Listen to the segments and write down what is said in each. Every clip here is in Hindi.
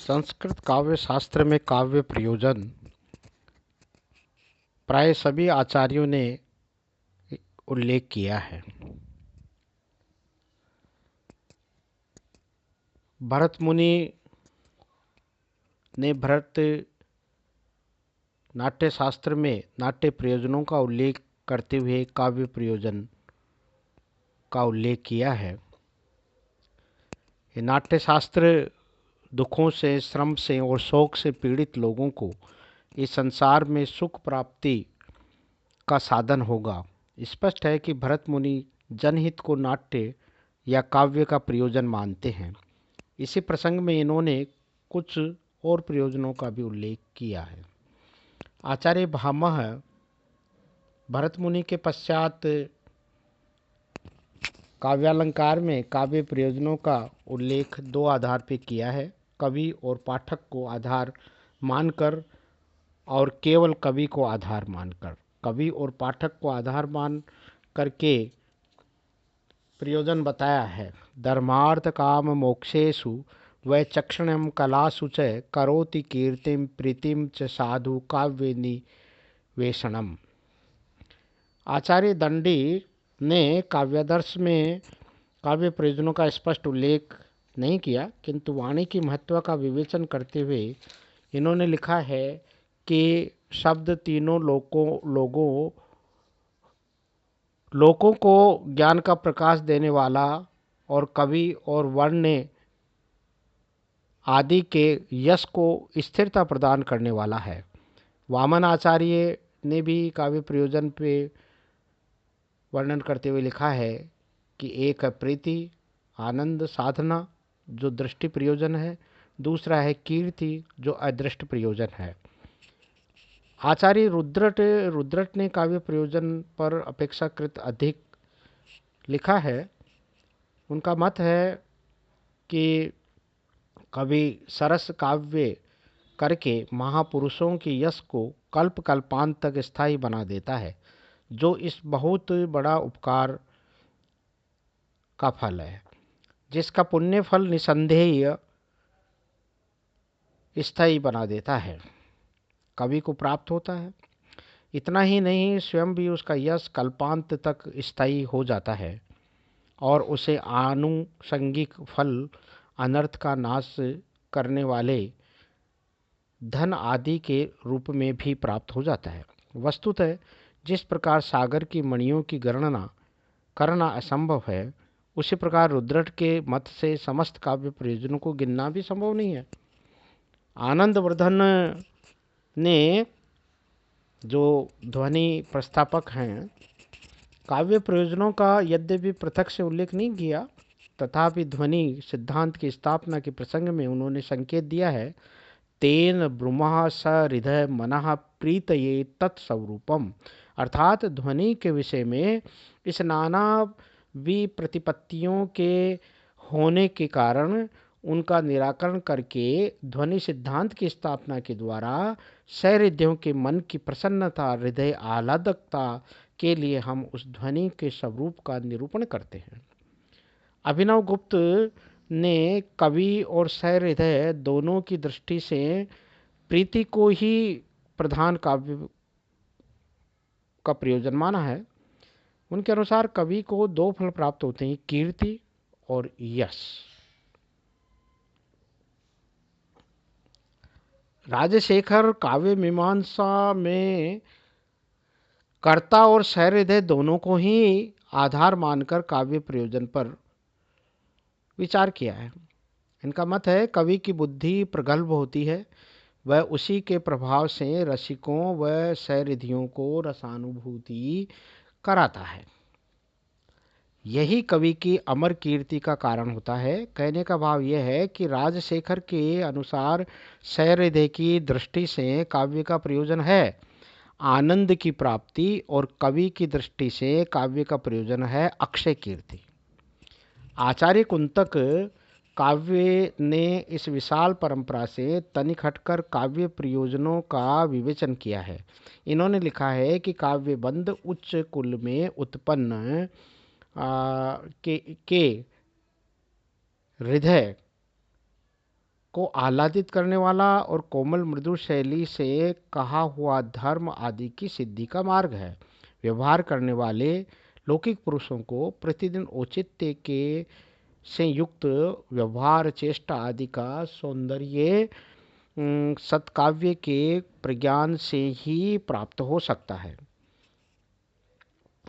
संस्कृत काव्य शास्त्र में काव्य प्रयोजन प्राय सभी आचार्यों ने उल्लेख किया है। भरत मुनि ने भरत नाट्य शास्त्र में नाट्य प्रयोजनों का उल्लेख करते हुए काव्य प्रयोजन का उल्लेख किया है। ये नाट्य शास्त्र दुखों से, श्रम से और शोक से पीड़ित लोगों को इस संसार में सुख प्राप्ति का साधन होगा। स्पष्ट है कि भरत मुनि जनहित को नाट्य या काव्य का प्रयोजन मानते हैं। इसी प्रसंग में इन्होंने कुछ और प्रयोजनों का भी उल्लेख किया है। आचार्य भामह भरत मुनि के पश्चात काव्यालंकार में काव्य प्रयोजनों का उल्लेख दो आधार पर किया है, कवि और पाठक को आधार मानकर और केवल कवि को आधार मानकर। कवि और पाठक को आधार मान करके प्रयोजन बताया है। धर्मार्थ काम मोक्षेषु वैचक्षण्यम कलासु च करोति कीर्तिम प्रीतिम च साधु काव्य निवेशनम। आचार्य दंडी ने काव्यादर्श में काव्य प्रयोजनों का स्पष्ट उल्लेख नहीं किया, किंतु वाणी की महत्व का विवेचन करते हुए इन्होंने लिखा है कि शब्द तीनों लोकों को ज्ञान का प्रकाश देने वाला और कवि और वर्ण आदि के यश को स्थिरता प्रदान करने वाला है। वामन आचार्य ने भी काव्य प्रयोजन पे वर्णन करते हुए लिखा है कि एक है प्रीति आनंद साधना जो दृष्टि प्रयोजन है, दूसरा है कीर्ति जो अदृष्ट प्रयोजन है। आचार्य रुद्रट ने काव्य प्रयोजन पर अपेक्षाकृत अधिक लिखा है। उनका मत है कि कवि सरस काव्य करके महापुरुषों के यश को कल्प कल्पांत तक स्थायी बना देता है, जो इस बहुत बड़ा उपकार का फल है, जिसका पुण्य फल निसंदेह स्थायी बना देता है, कवि को प्राप्त होता है। इतना ही नहीं, स्वयं भी उसका यश कल्पांत तक स्थायी हो जाता है और उसे आनुषंगिक फल अनर्थ का नाश करने वाले धन आदि के रूप में भी प्राप्त हो जाता है। वस्तुतः जिस प्रकार सागर की मणियों की गणना करना असंभव है, उसी प्रकार रुद्रट के मत से समस्त काव्य प्रयोजनों को गिनना भी संभव नहीं है। आनंदवर्धन ने, जो ध्वनि प्रस्थापक हैं, काव्य प्रयोजनों का यद्यपि पृथक से उल्लेख नहीं किया, तथापि ध्वनि सिद्धांत की स्थापना के प्रसंग में उन्होंने संकेत दिया है, तेन ब्रूमः स हृदय मनः प्रीतये तत्स्वरूपम। अर्थात ध्वनि के विषय में इस नाना विप्रतिपत्तियों के होने के कारण उनका निराकरण करके ध्वनि सिद्धांत की स्थापना के द्वारा सहृदयों के मन की प्रसन्नता, हृदय आह्लादकता के लिए हम उस ध्वनि के स्वरूप का निरूपण करते हैं। अभिनव गुप्त ने कवि और सहृदय दोनों की दृष्टि से प्रीति को ही प्रधान काव्य का प्रयोजन माना है। उनके अनुसार कवि को दो फल प्राप्त होते हैं, कीर्ति और यश। राजशेखर काव्य मीमांसा में कर्ता और सहृदय दोनों को ही आधार मानकर काव्य प्रयोजन पर विचार किया है। इनका मत है, कवि की बुद्धि प्रगल्भ होती है, वह उसी के प्रभाव से रसिकों व सहृदयों को रसानुभूति कराता है। यही कवि की अमर कीर्ति का कारण होता है। कहने का भाव यह है कि राजशेखर के अनुसार सहृदय की दृष्टि से काव्य का प्रयोजन है आनंद की प्राप्ति और कवि की दृष्टि से काव्य का प्रयोजन है अक्षय कीर्ति। आचार्य कुंतक काव्य ने इस विशाल परंपरा से तनिक हटकर काव्य प्रयोजनों का विवेचन किया है। इन्होंने लिखा है कि काव्य बंध उच्च कुल में उत्पन्न के हृदय को आह्लादित करने वाला और कोमल मृदु शैली से कहा हुआ धर्म आदि की सिद्धि का मार्ग है। व्यवहार करने वाले लौकिक पुरुषों को प्रतिदिन औचित्य के से युक्त व्यवहार, चेष्टा आदि का सौंदर्य सत्काव्य के प्रज्ञान से ही प्राप्त हो सकता है।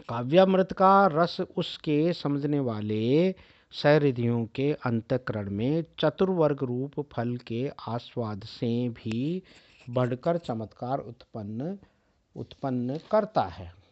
काव्यामृत का रस उसके समझने वाले सहृदयों के अंतःकरण में चतुर्वर्ग रूप फल के आस्वाद से भी बढ़कर चमत्कार उत्पन्न करता है।